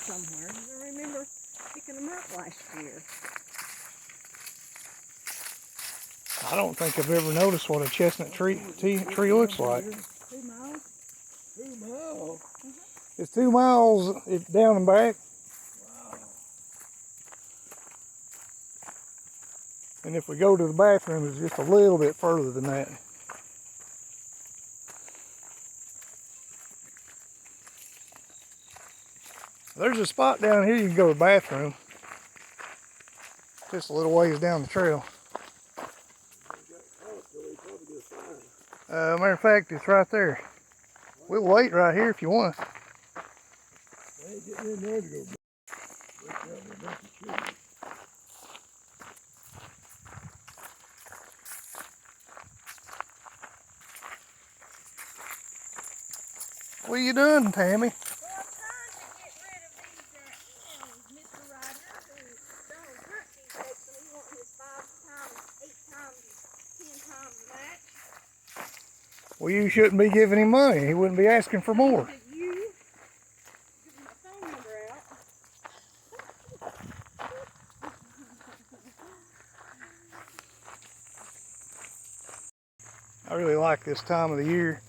somewhere. I remember picking them up last year. I don't think I've ever noticed what a chestnut tree looks like. 2 miles. 2 miles? It's 2 miles down and back. Wow. And if we go to the bathroom, it's just a little bit further than that. There's a spot down here you can go to the bathroom. Just a little ways down the trail. Matter of fact, it's right there. We'll wait right here if you want. I ain't getting in there to go break out a bunch of trees. What are you doing, Tammy? Well, I'm trying to get rid of these Mr. Ryder who don't hunt these days, so he wants his 5 times, 8 times, 10 times match. Well, you shouldn't be giving him money. He wouldn't be asking for more. You give my phone number out. I really like this time of the year.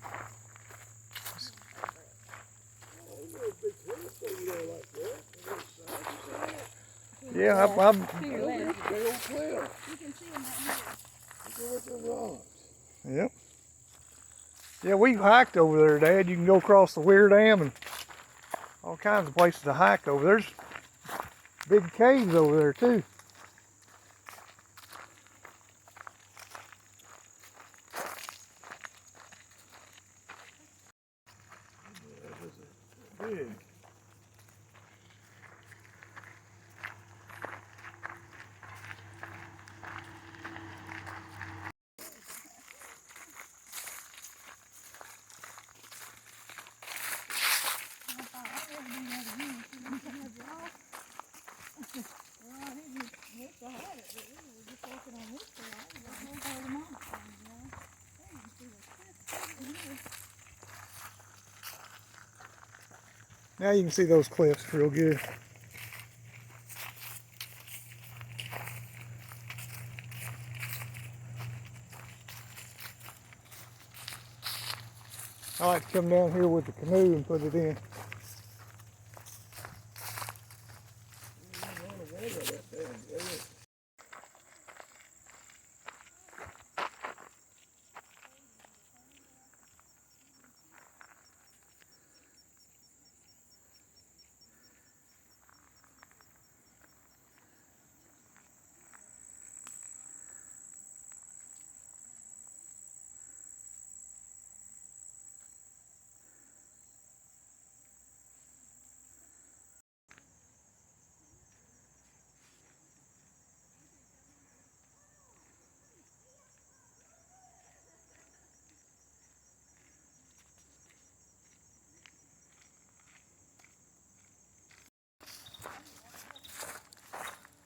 Yeah, You can see them right here. Yep. Yeah, we've hiked over there, Dad. You can go across the Weir Dam and all kinds of places to hike over. There's big caves over there too. Big. Now you can see those cliffs real good. I like to come down here with the canoe and put it in.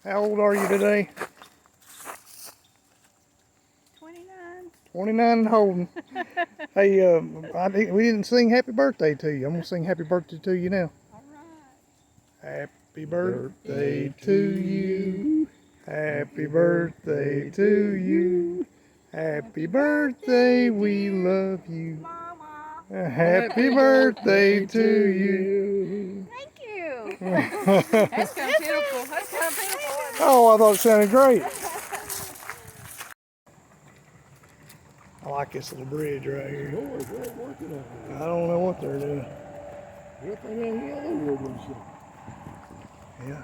How old are you today? 29. 29 and holding. Hey, we didn't sing happy birthday to you. I'm going to sing happy birthday to you now. All right. Happy birthday to you. Happy birthday to you. Happy birthday, we love you. Mama. Happy birthday to you. Thank you. That's kind of beautiful. That's kind of beautiful. Oh, I thought it sounded great. I like this little bridge right here. I don't know what they're doing. Yeah.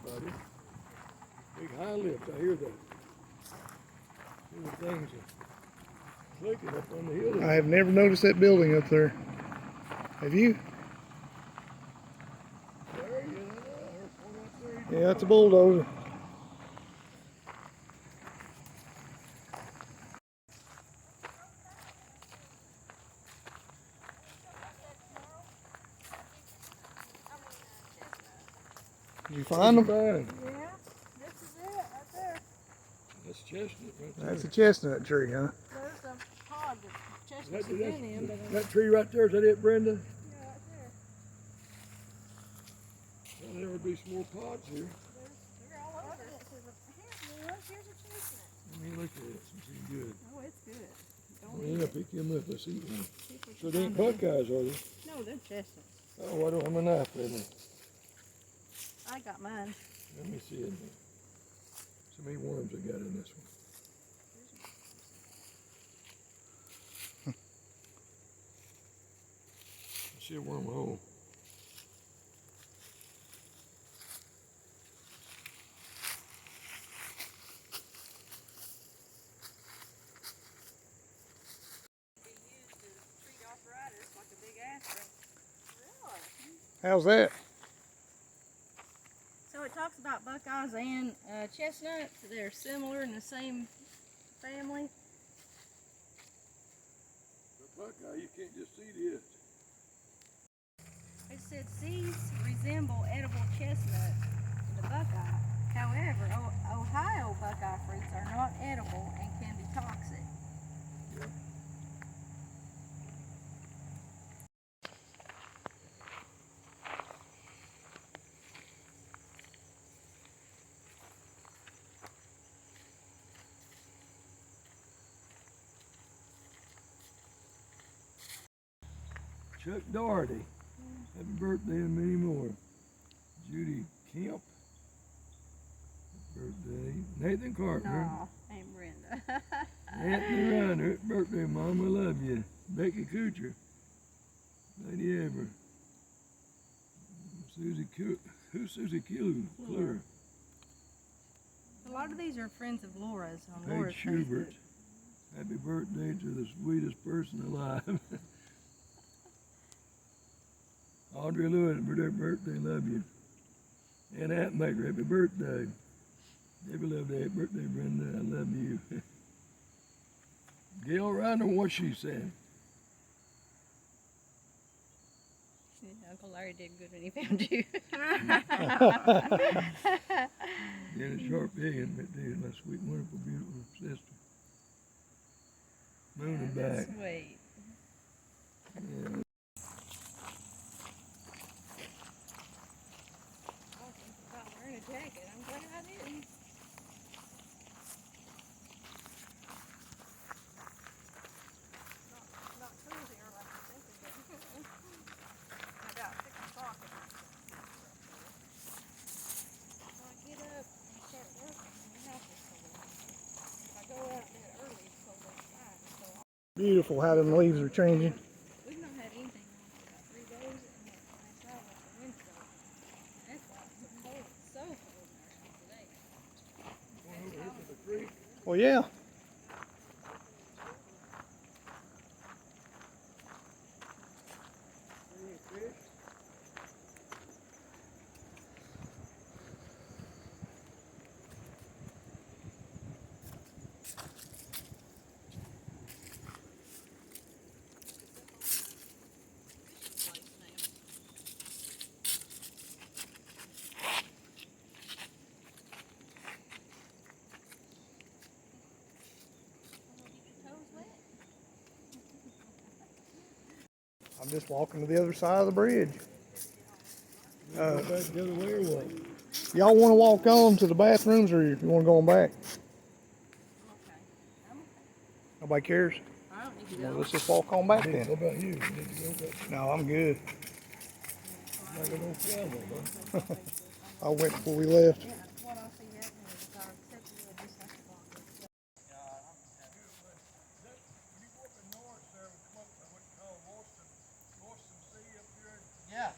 Buddy. Big high lift, I hear that. See the things are clicking up on the hill. I have never noticed that building up there. Have you? There you are. Yeah, that's a bulldozer. Did you find them? Fine. Yeah, this is it right there. That's chestnut right there. That's a chestnut tree, huh? There's a pod that chestnuts That, have been in, but that tree right there, is that it, Brenda? yeah, right there. Well, there would be some more pods here. They're all over. Here's a chestnut. Let me look at it. It's good. Oh, it's good. Don't Well, eat yeah, it. pick them up. Let's eat one. See if we So can they ain't find Buckeyes, are they? them. No, they're chestnuts. Oh, I don't have my knife in there. I got mine. Let me see it. So many worms I got in this one. I see a wormhole. How's that? So it talks about buckeyes and chestnuts. They're similar in the same family. The Buckeye, you can't just see this. It said seeds resemble edible chestnuts to the buckeye. However, Ohio buckeye fruits are not edible and can be toxic. Yep. Chuck Doherty. Happy birthday and many more. Judy Kemp. Happy birthday. Nathan Carpenter. No, ain't Brenda. Anthony Reiner. Happy birthday, Mom. I love you. Becky Kuchar. Lady Ever. Who's Susie Kluwer? A lot of these are friends of Laura's on Paige Laura's Schubert. Facebook. Happy birthday to the sweetest person alive. Audrey Lewis, birthday, love you. And Hatmaker, happy birthday. Happy love day, happy birthday, Brenda, I love you. Gail Reiner, what she said. Yeah, Uncle Larry did good when he found you. Janet Sharp Higgins, birthday, my sweet, wonderful, beautiful sister. Moon and back. That's sweet. Yeah. I was thinking about wearing a jacket. I'm glad I didn't. Not cozier like I think it is. I got 6 o'clock in my When I get up and start working, the house is cold. If I go out that early, it's cold outside. So Beautiful how them leaves are changing. we've not had anything on for about 3 days, and that's right when the wind's open. That's why it's so cold. It's so cold in our house today. Well, yeah. I'm just walking to the other side of the bridge. Go back the other way or what? Y'all want to walk on to the bathrooms, or you want to go on back? I'm okay. Nobody cares. I don't need to Well, go. let's just walk on back What then. about you? You need to go back. No, I'm good. Like an old cowboy, huh? I went before we left. Yeah, what I'll see that is our acceptable of this after walk. Yeah.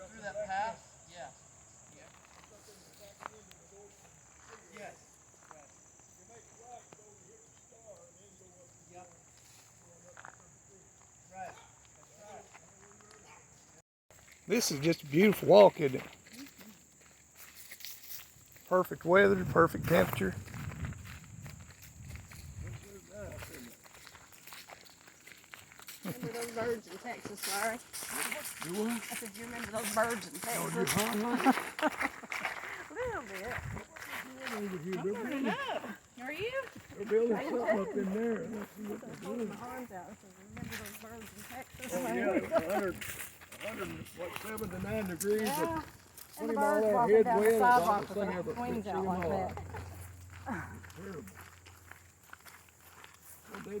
Through that pass? Yeah. Yes. Yes. Yep. Right. That's right. This is just a beautiful walk, isn't it? Perfect weather, perfect temperature. Remember those birds in Texas, Larry? Do what? I said, you remember those birds in Oh, Texas? you hung on? A little bit. Over here, I'm they're turning building, up. Are you? they're building something up in there. Let's see what I'm they're holding doing. my arms out. I said, remember those birds in Texas? Oh, yeah, it's 79 degrees. Yeah. But And the put him all birds that walking head down the wind, it's sidewalk all with the thing their of it. wings See out them like all. that. Terrible. Well, they